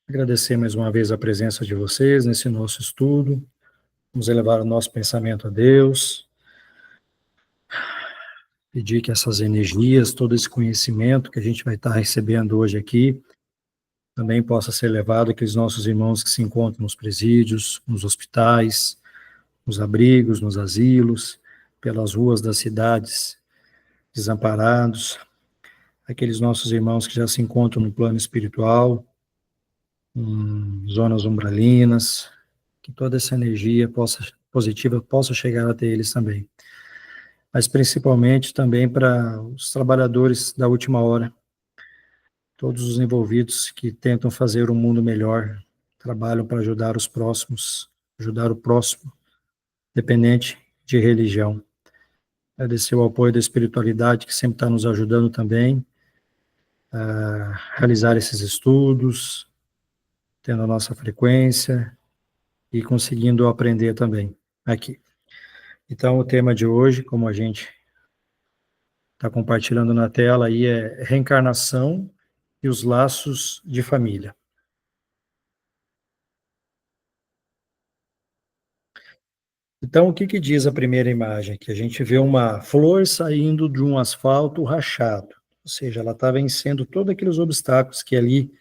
Agradecer mais uma vez a presença de vocês nesse nosso estudo. Vamos elevar o nosso pensamento a Deus. Pedir que essas energias, todo esse conhecimento que a gente vai estar recebendo hoje aqui, também possa ser levado àqueles nossos irmãos que se encontram nos presídios, nos hospitais, nos abrigos, nos asilos, pelas ruas das cidades, desamparados, aqueles nossos irmãos que já se encontram no plano espiritual, em zonas umbralinas, que toda essa energia positiva possa chegar até eles também. Mas principalmente também para os trabalhadores da última hora, todos os envolvidos que tentam fazer um mundo melhor, trabalham para ajudar os próximos, ajudar o próximo, dependente de religião. Agradecer o apoio da espiritualidade, que sempre está nos ajudando também a realizar esses estudos, tendo a nossa frequência e conseguindo aprender também aqui. Então, o tema de hoje, como a gente está compartilhando na tela, aí é reencarnação e os laços de família. Então, o que que diz a primeira imagem? Que a gente vê uma flor saindo de um asfalto rachado, ou seja, ela está vencendo todos aqueles obstáculos que ali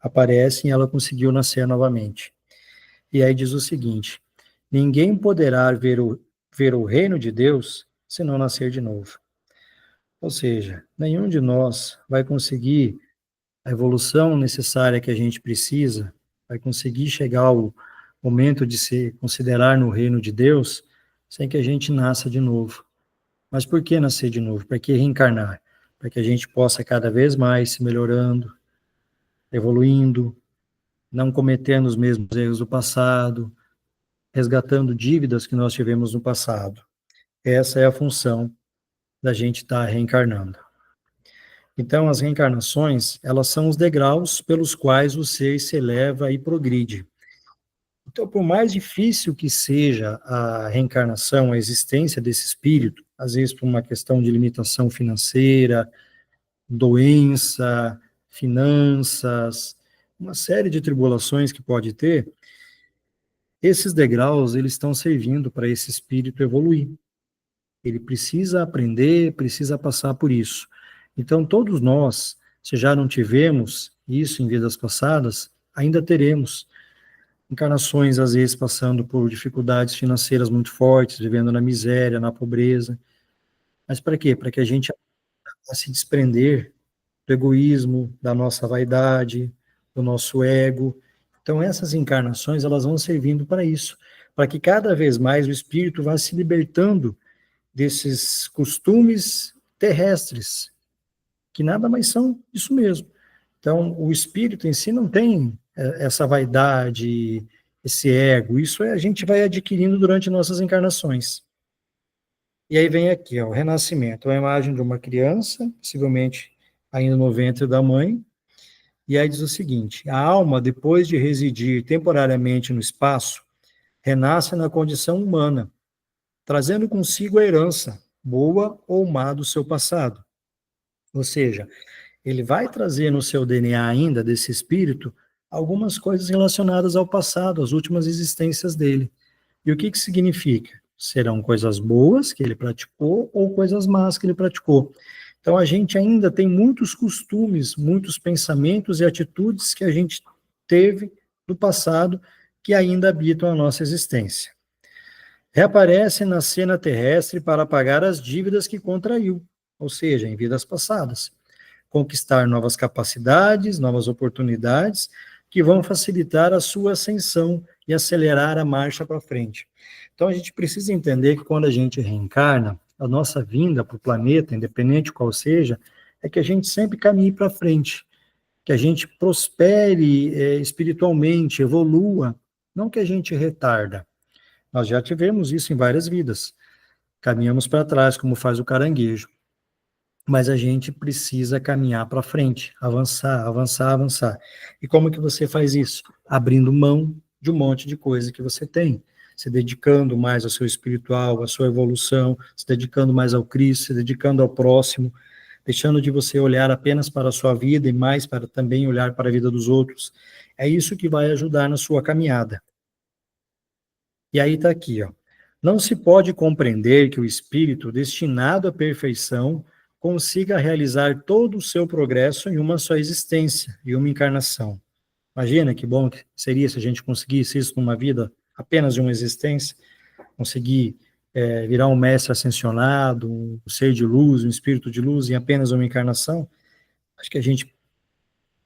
aparecem e ela conseguiu nascer novamente. E aí diz o seguinte: ninguém poderá ver o reino de Deus se não nascer de novo. Ou seja, nenhum de nós vai conseguir a evolução necessária que a gente precisa, vai conseguir chegar ao momento de se considerar no reino de Deus, sem que a gente nasça de novo. Mas por que nascer de novo? Para que reencarnar? Para que a gente possa cada vez mais se melhorando, evoluindo, não cometendo os mesmos erros do passado, resgatando dívidas que nós tivemos no passado. Essa é a função da gente estar reencarnando. Então, as reencarnações, elas são os degraus pelos quais o ser se eleva e progride. Então, por mais difícil que seja a reencarnação, a existência desse espírito, às vezes por uma questão de limitação financeira, doença, finanças, uma série de tribulações que pode ter, esses degraus, eles estão servindo para esse espírito evoluir. Ele precisa aprender, precisa passar por isso. Então, todos nós, se já não tivemos isso em vidas passadas, ainda teremos encarnações, às vezes, passando por dificuldades financeiras muito fortes, vivendo na miséria, na pobreza. Mas para quê? Para que a gente a se desprender do egoísmo, da nossa vaidade, do nosso ego. Então, essas encarnações, elas vão servindo para isso, para que cada vez mais o espírito vá se libertando desses costumes terrestres, que nada mais são isso mesmo. Então, o espírito em si não tem essa vaidade, esse ego, isso a gente vai adquirindo durante nossas encarnações. E aí vem aqui, ó, o renascimento, a imagem de uma criança, possivelmente ainda no ventre da mãe, e aí diz o seguinte: a alma, depois de residir temporariamente no espaço, renasce na condição humana, trazendo consigo a herança, boa ou má, do seu passado. Ou seja, ele vai trazer no seu DNA ainda, desse espírito, algumas coisas relacionadas ao passado, às últimas existências dele. E o que que significa? Serão coisas boas que ele praticou ou coisas más que ele praticou. Então, a gente ainda tem muitos costumes, muitos pensamentos e atitudes que a gente teve no passado que ainda habitam a nossa existência. Reaparece na cena terrestre para pagar as dívidas que contraiu, ou seja, em vidas passadas. Conquistar novas capacidades, novas oportunidades, que vão facilitar a sua ascensão e acelerar a marcha para frente. Então, a gente precisa entender que quando a gente reencarna, a nossa vinda para o planeta, independente qual seja, é que a gente sempre caminhe para frente, que a gente prospere espiritualmente, evolua, não que a gente retarda. Nós já tivemos isso em várias vidas. Caminhamos para trás, como faz o caranguejo. Mas a gente precisa caminhar para frente, avançar, avançar, avançar. E como que você faz isso? Abrindo mão de um monte de coisa que você tem, se dedicando mais ao seu espiritual, à sua evolução, se dedicando mais ao Cristo, se dedicando ao próximo, deixando de você olhar apenas para a sua vida e mais para também olhar para a vida dos outros. É isso que vai ajudar na sua caminhada. E aí está aqui, ó. Não se pode compreender que o espírito destinado à perfeição consiga realizar todo o seu progresso em uma só existência, em uma encarnação. Imagina que bom que seria se a gente conseguisse isso numa vida apenas de uma existência, conseguir virar um mestre ascensionado, um ser de luz, um espírito de luz em apenas uma encarnação. Acho que a gente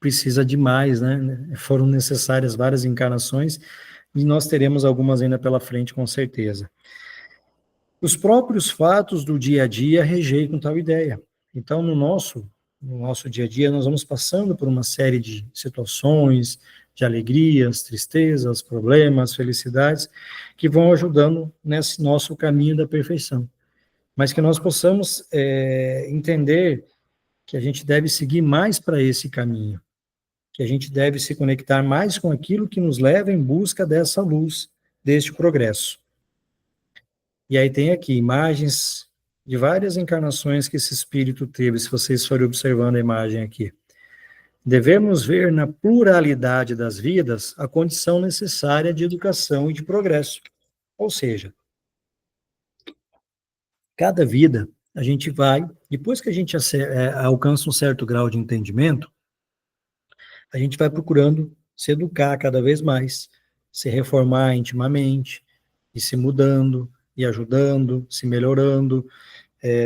precisa de mais, né? Foram necessárias várias encarnações e nós teremos algumas ainda pela frente, com certeza. Os próprios fatos do dia a dia rejeitam tal ideia. Então, no nosso dia a dia, nós vamos passando por uma série de situações, de alegrias, tristezas, problemas, felicidades, que vão ajudando nesse nosso caminho da perfeição. Mas que nós possamos entender que a gente deve seguir mais para esse caminho, que a gente deve se conectar mais com aquilo que nos leva em busca dessa luz, deste progresso. E aí tem aqui imagens de várias encarnações que esse espírito teve, se vocês forem observando a imagem aqui. Devemos ver na pluralidade das vidas a condição necessária de educação e de progresso. Ou seja, cada vida a gente vai, depois que a gente alcança um certo grau de entendimento, a gente vai procurando se educar cada vez mais, se reformar intimamente, e se mudando, e ajudando, se melhorando,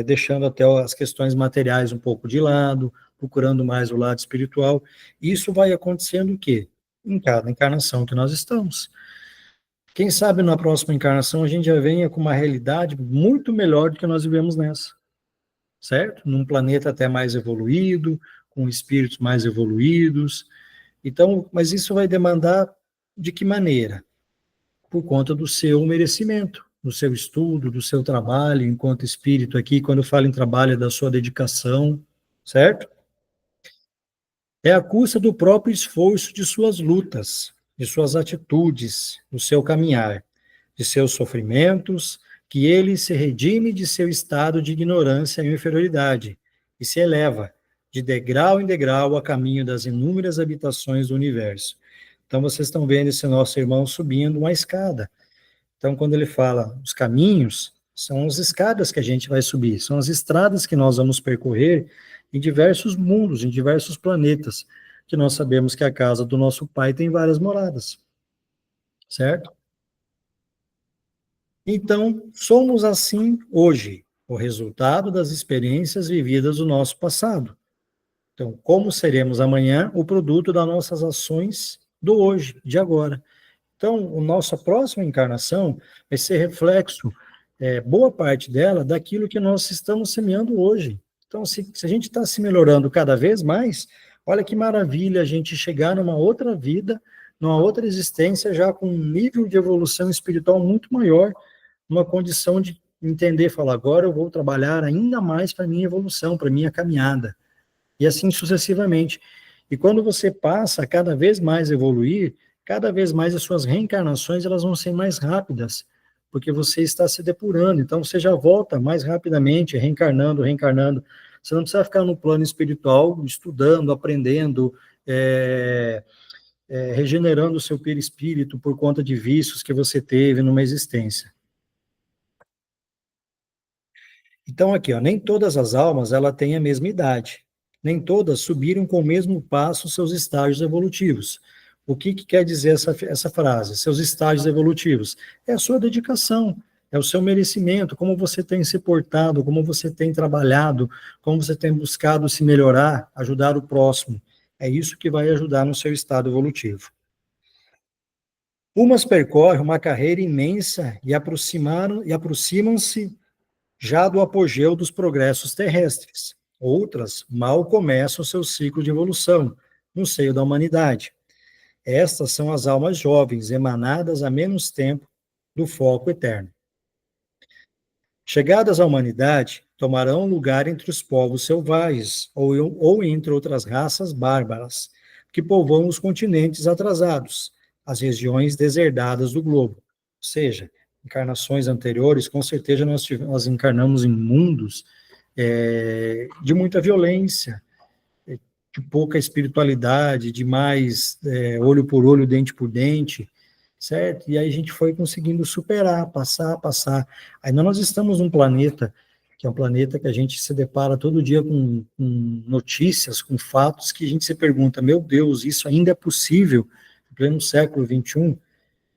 deixando até as questões materiais um pouco de lado, procurando mais o lado espiritual. Isso vai acontecendo o quê? Em cada encarnação que nós estamos. Quem sabe na próxima encarnação a gente já venha com uma realidade muito melhor do que nós vivemos nessa, certo? Num planeta até mais evoluído, com espíritos mais evoluídos. Então, mas isso vai demandar de que maneira? Por conta do seu merecimento, do seu estudo, do seu trabalho enquanto espírito aqui. Quando eu falo em trabalho, é da sua dedicação, certo? É a custa do próprio esforço de suas lutas, de suas atitudes, do seu caminhar, de seus sofrimentos, que ele se redime de seu estado de ignorância e inferioridade e se eleva de degrau em degrau a caminho das inúmeras habitações do universo. Então, vocês estão vendo esse nosso irmão subindo uma escada. Então, quando ele fala os caminhos, são as escadas que a gente vai subir, são as estradas que nós vamos percorrer em diversos mundos, em diversos planetas, que nós sabemos que a casa do nosso Pai tem várias moradas, certo? Então, somos assim hoje, o resultado das experiências vividas do nosso passado. Então, como seremos amanhã, o produto das nossas ações do hoje, de agora. Então, a nossa próxima encarnação vai ser reflexo, boa parte dela, daquilo que nós estamos semeando hoje. Então, se a gente está se melhorando cada vez mais, olha que maravilha a gente chegar numa outra vida, numa outra existência, já com um nível de evolução espiritual muito maior, uma condição de entender, falar, agora eu vou trabalhar ainda mais para a minha evolução, para a minha caminhada. E assim sucessivamente. E quando você passa a cada vez mais evoluir, cada vez mais as suas reencarnações elas vão ser mais rápidas, porque você está se depurando. Então você já volta mais rapidamente, reencarnando, reencarnando. Você não precisa ficar no plano espiritual, estudando, aprendendo, regenerando o seu perispírito por conta de vícios que você teve numa existência. Então aqui, ó, nem todas as almas ela têm a mesma idade. Nem todas subiram com o mesmo passo seus estágios evolutivos. O que quer dizer essa frase? Seus estágios evolutivos. É a sua dedicação, é o seu merecimento, como você tem se portado, como você tem trabalhado, como você tem buscado se melhorar, ajudar o próximo. É isso que vai ajudar no seu estado evolutivo. Umas percorrem uma carreira imensa e aproximam-se já do apogeu dos progressos terrestres. Outras mal começam seu ciclo de evolução no seio da humanidade. Estas são as almas jovens, emanadas há menos tempo do foco eterno. Chegadas à humanidade, tomarão lugar entre os povos selvagens ou entre outras raças bárbaras, que povoam os continentes atrasados, as regiões deserdadas do globo. Ou seja, encarnações anteriores, com certeza nós encarnamos em mundos de muita violência, de pouca espiritualidade, de mais olho por olho, dente por dente, certo? E aí a gente foi conseguindo superar, passar. Aí nós estamos num planeta, que é um planeta que a gente se depara todo dia com notícias, com fatos, que a gente se pergunta, meu Deus, isso ainda é possível em pleno século XXI?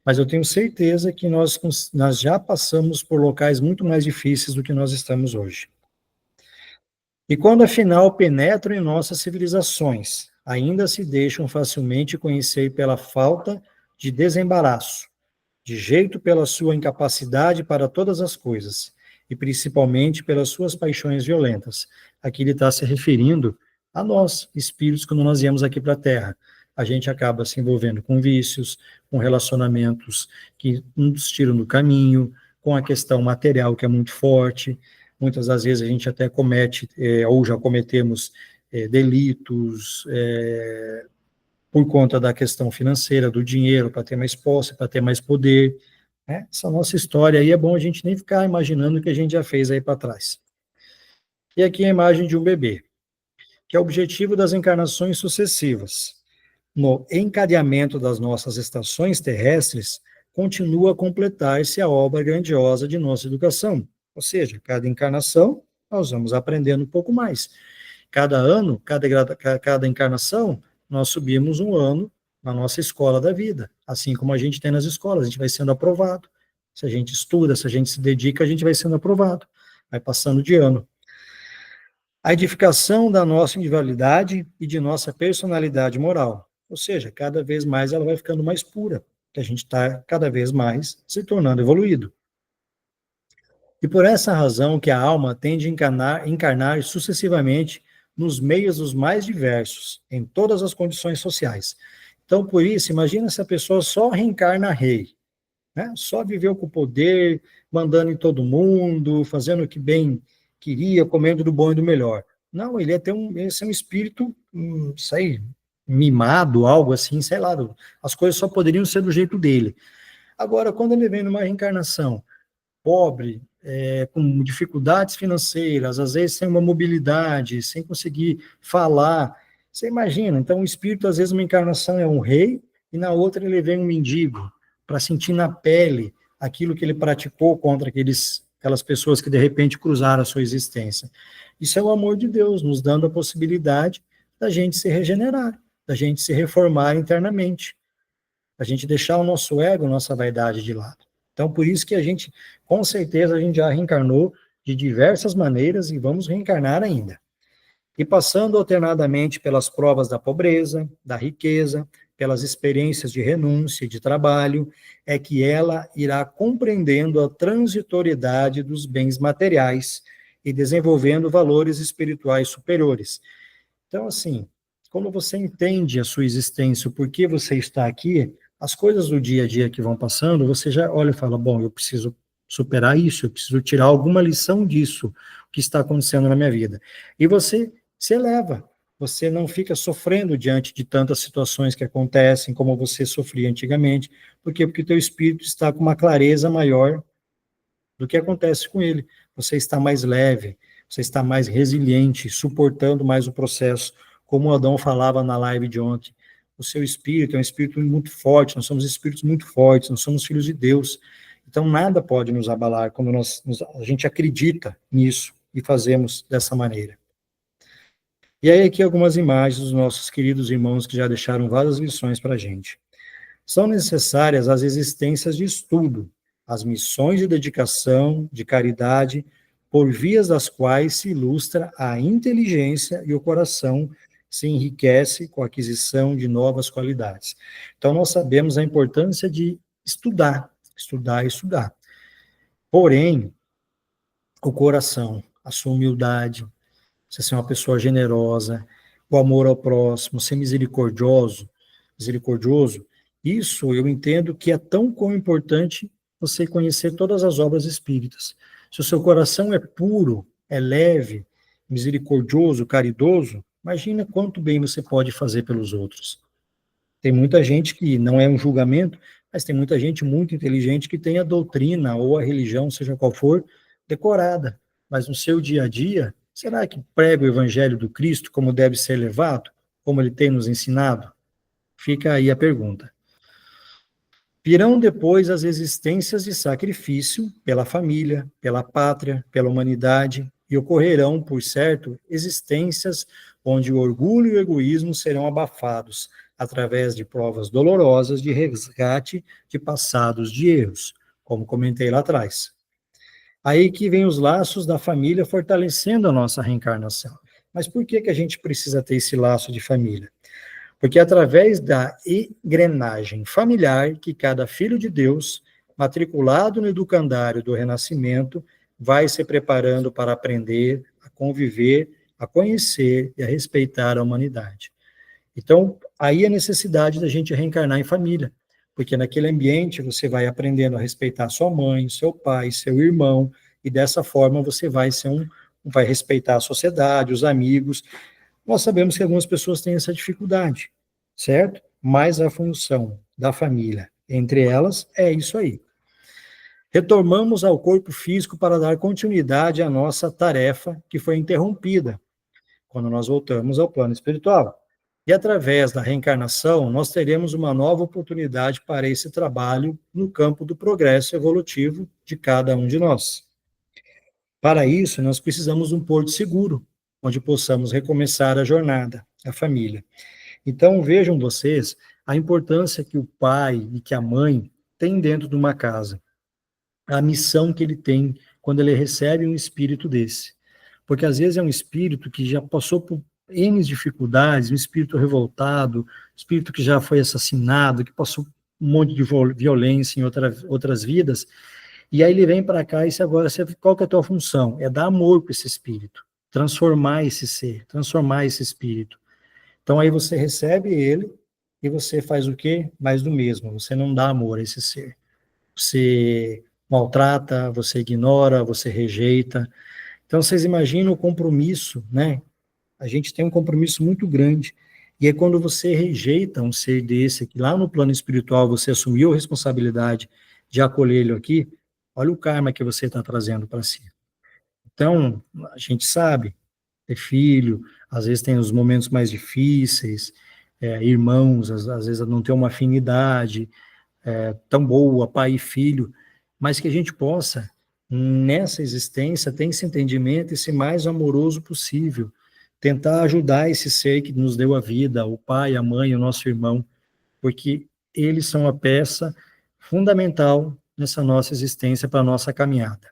Mas eu tenho certeza que nós já passamos por locais muito mais difíceis do que nós estamos hoje. E quando afinal penetram em nossas civilizações, ainda se deixam facilmente conhecer pela falta de desembaraço, de jeito pela sua incapacidade para todas as coisas, e principalmente pelas suas paixões violentas. Aqui ele está se referindo a nós, espíritos, quando nós viemos aqui para a Terra. A gente acaba se envolvendo com vícios, com relacionamentos que nos tiram do caminho, com a questão material que é muito forte. Muitas das vezes a gente até comete, ou já cometemos, delitos, por conta da questão financeira, do dinheiro, para ter mais posse, para ter mais poder. Né? Essa nossa história aí é bom a gente nem ficar imaginando o que a gente já fez aí para trás. E aqui a imagem de um bebê, que é o objetivo das encarnações sucessivas. No encadeamento das nossas estações terrestres, continua a completar-se a obra grandiosa de nossa educação. Ou seja, cada encarnação, nós vamos aprendendo um pouco mais. Cada ano, cada encarnação, nós subimos um ano na nossa escola da vida, assim como a gente tem nas escolas, a gente vai sendo aprovado. Se a gente estuda, se a gente se dedica, a gente vai sendo aprovado, vai passando de ano. A edificação da nossa individualidade e de nossa personalidade moral, ou seja, cada vez mais ela vai ficando mais pura, que a gente está cada vez mais se tornando evoluído. E por essa razão que a alma tende a encarnar sucessivamente nos meios os mais diversos, em todas as condições sociais. Então, por isso, imagina se a pessoa só reencarna rei, né? Só viveu com o poder, mandando em todo mundo, fazendo o que bem queria, comendo do bom e do melhor. Não, ele ia ser um espírito, sei, mimado, algo assim, sei lá, as coisas só poderiam ser do jeito dele. Agora, quando ele vem numa reencarnação pobre, com dificuldades financeiras, às vezes sem uma mobilidade, sem conseguir falar. Você imagina, então o espírito, às vezes, uma encarnação é um rei, e na outra ele vem um mendigo, para sentir na pele aquilo que ele praticou contra aquelas pessoas que, de repente, cruzaram a sua existência. Isso é o amor de Deus, nos dando a possibilidade da gente se regenerar, da gente se reformar internamente, da gente deixar o nosso ego, nossa vaidade de lado. Então, por isso que a gente, com certeza, a gente já reencarnou de diversas maneiras e vamos reencarnar ainda. E passando alternadamente pelas provas da pobreza, da riqueza, pelas experiências de renúncia e de trabalho, é que ela irá compreendendo a transitoriedade dos bens materiais e desenvolvendo valores espirituais superiores. Então, assim, quando você entende a sua existência, o porquê você está aqui, as coisas do dia a dia que vão passando, você já olha e fala, bom, eu preciso superar isso, eu preciso tirar alguma lição disso, que está acontecendo na minha vida. E você se eleva, você não fica sofrendo diante de tantas situações que acontecem, como você sofria antigamente. Por quê? Porque o teu espírito está com uma clareza maior do que acontece com ele. Você está mais leve, você está mais resiliente, suportando mais o processo, como o Adão falava na live de ontem. O seu espírito é um espírito muito forte, nós somos espíritos muito fortes, nós somos filhos de Deus. Então, nada pode nos abalar quando a gente acredita nisso e fazemos dessa maneira. E aí, aqui algumas imagens dos nossos queridos irmãos que já deixaram várias lições para a gente. São necessárias as existências de estudo, as missões de dedicação, de caridade, por vias das quais se ilustra a inteligência e o coração se enriquece com a aquisição de novas qualidades. Então, nós sabemos a importância de estudar, estudar e estudar. Porém, o coração, a sua humildade, você ser uma pessoa generosa, o amor ao próximo, ser misericordioso, isso eu entendo que é tão importante você conhecer todas as obras espíritas. Se o seu coração é puro, é leve, misericordioso, caridoso, imagina quanto bem você pode fazer pelos outros. Tem muita gente que não é um julgamento, mas tem muita gente muito inteligente que tem a doutrina ou a religião, seja qual for, decorada, mas no seu dia a dia Será que prega o evangelho do Cristo como deve ser levado? Como ele tem nos ensinado? Fica aí a pergunta. Virão depois as existências de sacrifício pela família, pela pátria, pela humanidade, e ocorrerão, por certo, existências onde o orgulho e o egoísmo serão abafados, através de provas dolorosas de resgate de passados de erros, como comentei lá atrás. Aí que vem os laços da família fortalecendo a nossa reencarnação. Mas por que a gente precisa ter esse laço de família? Porque é através da engrenagem familiar que cada filho de Deus, matriculado no educandário do Renascimento, vai se preparando para aprender, a conviver, a conhecer e a respeitar a humanidade. Então, aí a necessidade da gente reencarnar em família, porque naquele ambiente você vai aprendendo a respeitar sua mãe, seu pai, seu irmão, e dessa forma você vai respeitar a sociedade, os amigos. Nós sabemos que algumas pessoas têm essa dificuldade, certo? Mas a função da família, entre elas, é isso aí. Retornamos ao corpo físico para dar continuidade à nossa tarefa que foi interrompida quando nós voltamos ao plano espiritual. E através da reencarnação, nós teremos uma nova oportunidade para esse trabalho no campo do progresso evolutivo de cada um de nós. Para isso, nós precisamos de um porto seguro, onde possamos recomeçar a jornada, a família. Então, vejam vocês a importância que o pai e que a mãe têm dentro de uma casa, a missão que ele tem quando ele recebe um espírito desse. Porque às vezes é um espírito que já passou por N dificuldades, um espírito revoltado, um espírito que já foi assassinado, que passou um monte de violência em outras vidas, e aí ele vem para cá e se agora, qual que é a tua função? É dar amor para esse espírito, transformar esse ser, transformar esse espírito. Então aí você recebe ele e você faz o quê? Mais do mesmo, você não dá amor a esse ser. Você maltrata, você ignora, você rejeita. Então vocês imaginam o compromisso, né? A gente tem um compromisso muito grande. E é quando você rejeita um ser desse, que lá no plano espiritual você assumiu a responsabilidade de acolhê-lo aqui, olha o karma que você está trazendo para si. Então, a gente sabe, ter filho, às vezes tem os momentos mais difíceis, irmãos, às vezes não tem uma afinidade tão boa, pai e filho, mas que a gente possa, nessa existência, ter esse entendimento e ser mais amoroso possível, tentar ajudar esse ser que nos deu a vida, o pai, a mãe, o nosso irmão, porque eles são a peça fundamental nessa nossa existência, para a nossa caminhada.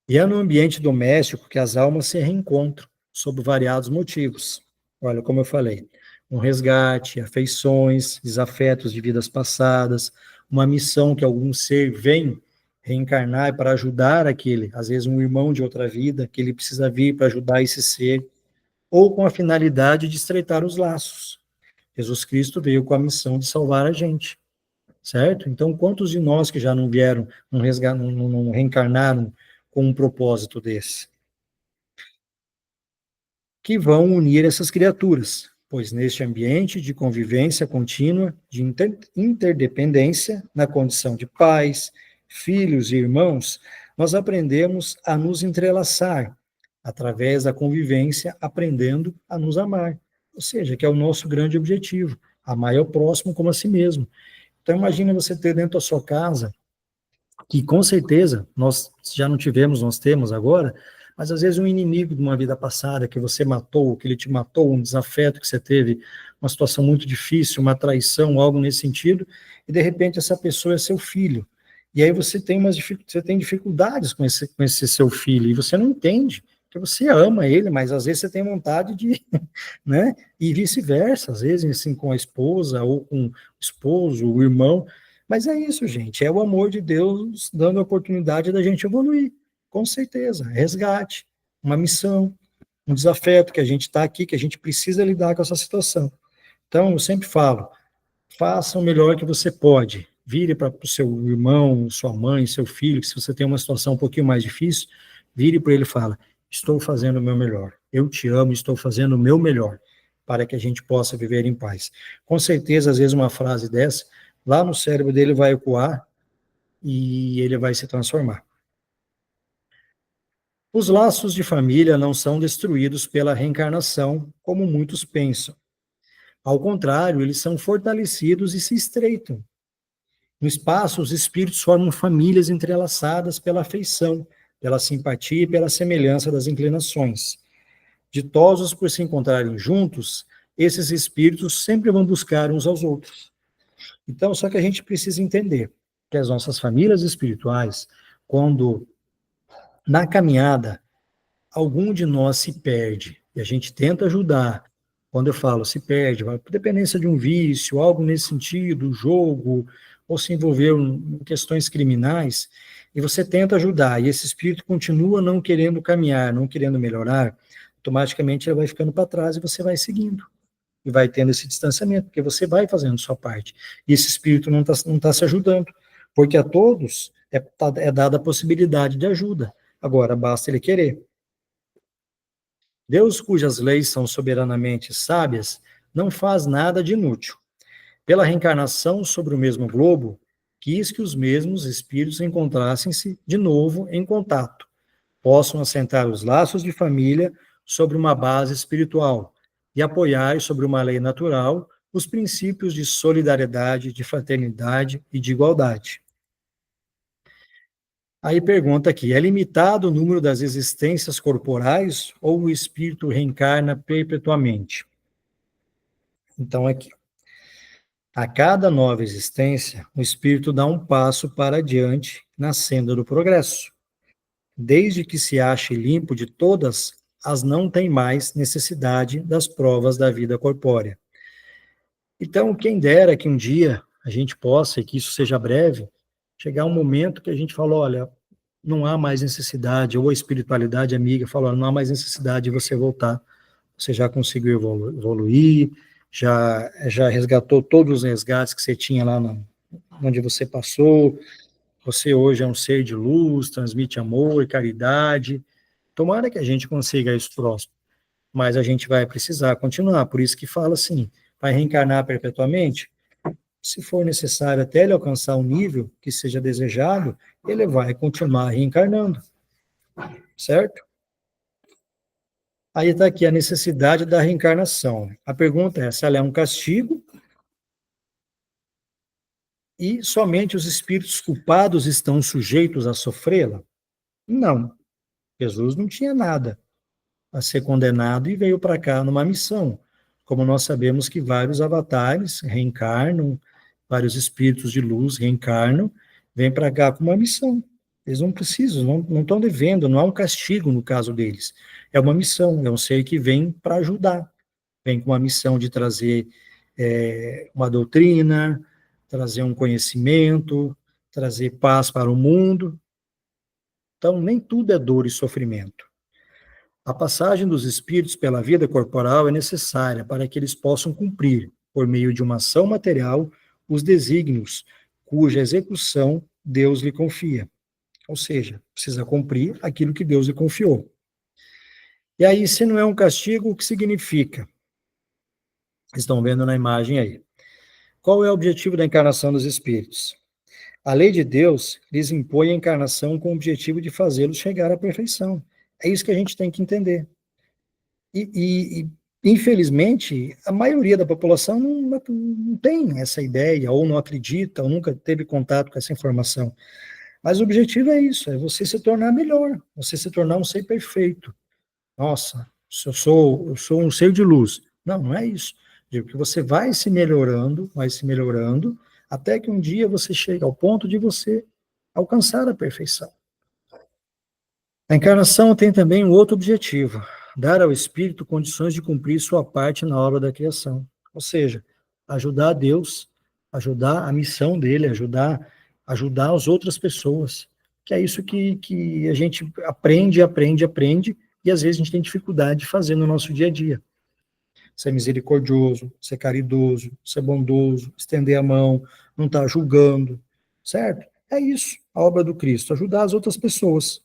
E é no ambiente doméstico que as almas se reencontram, sob variados motivos. Olha, como eu falei, um resgate, afeições, desafetos de vidas passadas, uma missão que algum ser vem reencarnar para ajudar aquele, às vezes um irmão de outra vida, que ele precisa vir para ajudar esse ser, ou com a finalidade de estreitar os laços. Jesus Cristo veio com a missão de salvar a gente, certo? Então, quantos de nós que já não vieram, não reencarnaram com um propósito desse? Que vão unir essas criaturas, pois neste ambiente de convivência contínua, de interdependência, na condição de pais, filhos e irmãos, nós aprendemos a nos entrelaçar, através da convivência, aprendendo a nos amar. Ou seja, que é o nosso grande objetivo, amar ao próximo como a si mesmo. Então, imagine você ter dentro da sua casa, que com certeza nós já não tivemos, nós temos agora, mas às vezes um inimigo de uma vida passada que você matou, que ele te matou, um desafeto que você teve, uma situação muito difícil, uma traição, algo nesse sentido, e de repente essa pessoa é seu filho. E aí você tem dificuldades com esse seu filho, e você não entende, porque você ama ele, mas às vezes você tem vontade de, né? E vice-versa, às vezes assim, com a esposa, ou com o esposo, o irmão. Mas é isso, gente, é o amor de Deus dando a oportunidade da gente evoluir, com certeza, resgate, uma missão, um desafeto que a gente está aqui, que a gente precisa lidar com essa situação. Então, eu sempre falo, faça o melhor que você pode, vire para o seu irmão, sua mãe, seu filho, que se você tem uma situação um pouquinho mais difícil, vire para ele e fala, estou fazendo o meu melhor, eu te amo, estou fazendo o meu melhor, para que a gente possa viver em paz. Com certeza, às vezes uma frase dessa, lá no cérebro dele vai ecoar e ele vai se transformar. Os laços de família não são destruídos pela reencarnação, como muitos pensam. Ao contrário, eles são fortalecidos e se estreitam. No espaço, os espíritos formam famílias entrelaçadas pela afeição, pela simpatia e pela semelhança das inclinações. Ditosos por se encontrarem juntos, esses espíritos sempre vão buscar uns aos outros. Então, só que a gente precisa entender que as nossas famílias espirituais, quando na caminhada algum de nós se perde e a gente tenta ajudar, quando eu falo se perde, por dependência de um vício, algo nesse sentido, jogo, ou se envolveu em questões criminais, e você tenta ajudar, e esse espírito continua não querendo caminhar, não querendo melhorar, automaticamente ele vai ficando para trás e você vai seguindo. E vai tendo esse distanciamento, porque você vai fazendo sua parte. E esse espírito não tá se ajudando, porque a todos é dada a possibilidade de ajuda. Agora, basta ele querer. Deus, cujas leis são soberanamente sábias, não faz nada de inútil. Pela reencarnação sobre o mesmo globo, quis que os mesmos espíritos encontrassem-se de novo em contato, possam assentar os laços de família sobre uma base espiritual e apoiar sobre uma lei natural os princípios de solidariedade, de fraternidade e de igualdade. Aí pergunta aqui, é limitado o número das existências corporais ou o espírito reencarna perpetuamente? Então, aqui, a cada nova existência, o espírito dá um passo para adiante na senda do progresso. Desde que se ache limpo de todas, as não tem mais necessidade das provas da vida corpórea. Então, quem dera que um dia a gente possa, e que isso seja breve, chegar um momento que a gente fala, olha, não há mais necessidade, ou a espiritualidade amiga fala, não há mais necessidade de você voltar, você já conseguiu evoluir, já resgatou todos os resgates que você tinha lá onde você passou, você hoje é um ser de luz, transmite amor e caridade. Tomara que a gente consiga isso próximo, mas a gente vai precisar continuar, por isso que fala assim, vai reencarnar perpetuamente? Se for necessário até ele alcançar um nível que seja desejado, ele vai continuar reencarnando, certo? Aí está aqui a necessidade da reencarnação. A pergunta é se ela é um castigo e somente os espíritos culpados estão sujeitos a sofrê-la? Não. Jesus não tinha nada a ser condenado e veio para cá numa missão. Como nós sabemos que vários avatares reencarnam, vários espíritos de luz reencarnam, vêm para cá com uma missão. Eles não precisam, não estão devendo, não há um castigo no caso deles. É uma missão, é um ser que vem para ajudar. Vem com uma missão de trazer uma doutrina, trazer um conhecimento, trazer paz para o mundo. Então, nem tudo é dor e sofrimento. A passagem dos espíritos pela vida corporal é necessária para que eles possam cumprir, por meio de uma ação material, os desígnios cuja execução Deus lhe confia. Ou seja, precisa cumprir aquilo que Deus lhe confiou. E aí, se não é um castigo, o que significa? Estão vendo na imagem aí. Qual é o objetivo da encarnação dos espíritos? A lei de Deus lhes impõe a encarnação com o objetivo de fazê-los chegar à perfeição. É isso que a gente tem que entender. E infelizmente, a maioria da população não tem essa ideia, ou não acredita, ou nunca teve contato com essa informação. Mas o objetivo é isso, é você se tornar melhor, você se tornar um ser perfeito. Nossa, eu sou um ser de luz. Não, não é isso. Digo que você vai se melhorando, até que um dia você chegue ao ponto de você alcançar a perfeição. A encarnação tem também um outro objetivo, dar ao espírito condições de cumprir sua parte na obra da criação. Ou seja, ajudar a Deus, ajudar a missão dele, ajudar as outras pessoas. Que é isso que a gente aprende, e às vezes a gente tem dificuldade de fazer no nosso dia a dia. Ser misericordioso, ser caridoso, ser bondoso, estender a mão, não estar julgando, certo? É isso, a obra do Cristo, ajudar as outras pessoas.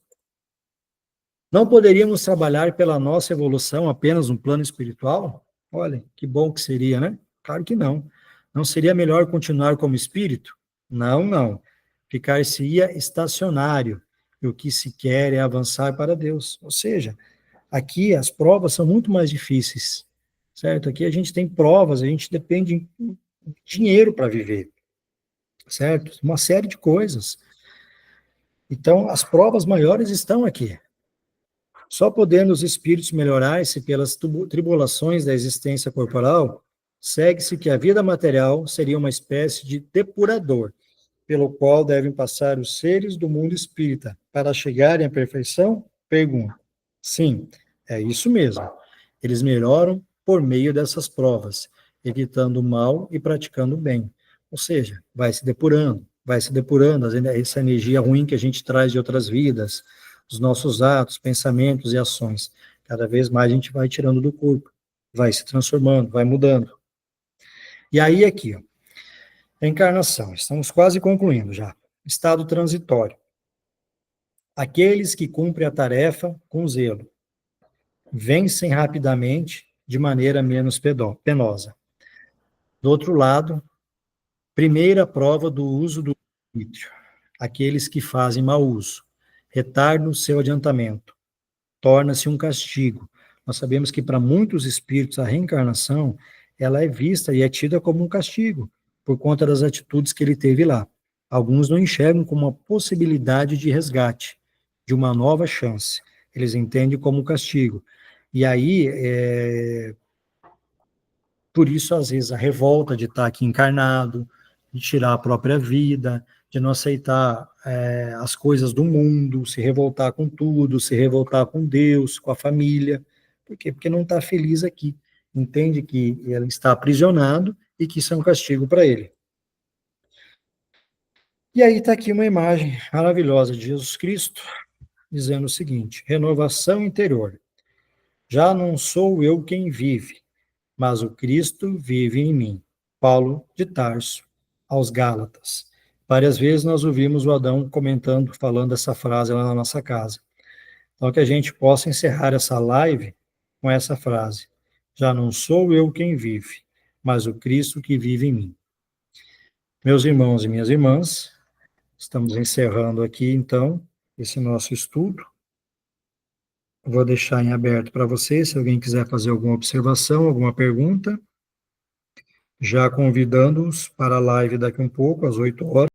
Não poderíamos trabalhar pela nossa evolução apenas no plano espiritual? Olha, que bom que seria, né? Claro que não. Não seria melhor continuar como espírito? Não, não. Ficar-se-ia estacionário, e o que se quer é avançar para Deus. Ou seja, aqui as provas são muito mais difíceis, certo? Aqui a gente tem provas, a gente depende de dinheiro para viver, certo? Uma série de coisas. Então, as provas maiores estão aqui. Só podendo os espíritos melhorar-se pelas tribulações da existência corporal, segue-se que a vida material seria uma espécie de depurador, pelo qual devem passar os seres do mundo espírita para chegarem à perfeição? Pergunto. Sim, é isso mesmo. Eles melhoram por meio dessas provas, evitando o mal e praticando o bem. Ou seja, vai se depurando essa energia ruim que a gente traz de outras vidas, os nossos atos, pensamentos e ações. Cada vez mais a gente vai tirando do corpo, vai se transformando, vai mudando. E aí aqui, ó, a encarnação, estamos quase concluindo já. Estado transitório. Aqueles que cumprem a tarefa com zelo, vencem rapidamente de maneira menos penosa. Do outro lado, primeira prova do uso do arbítrio. Aqueles que fazem mau uso, retardam o seu adiantamento, torna-se um castigo. Nós sabemos que para muitos espíritos a reencarnação, ela é vista e é tida como um castigo, por conta das atitudes que ele teve lá. Alguns não enxergam como uma possibilidade de resgate, de uma nova chance. Eles entendem como um castigo. E aí, por isso, às vezes, a revolta de estar aqui encarnado, de tirar a própria vida, de não aceitar as coisas do mundo, se revoltar com tudo, se revoltar com Deus, com a família. Por quê? Porque não está feliz aqui. Entende que ele está aprisionado e que isso é um castigo para ele. E aí está aqui uma imagem maravilhosa de Jesus Cristo, dizendo o seguinte: renovação interior. Já não sou eu quem vive, mas o Cristo vive em mim. Paulo de Tarso, aos Gálatas. Várias vezes nós ouvimos o Adão comentando, falando essa frase lá na nossa casa. Então, que a gente possa encerrar essa live com essa frase: já não sou eu quem vive, mas o Cristo que vive em mim. Meus irmãos e minhas irmãs, estamos encerrando aqui, então, esse nosso estudo. Vou deixar em aberto para vocês, se alguém quiser fazer alguma observação, alguma pergunta. Já convidando-os para a live daqui um pouco, às 8 horas.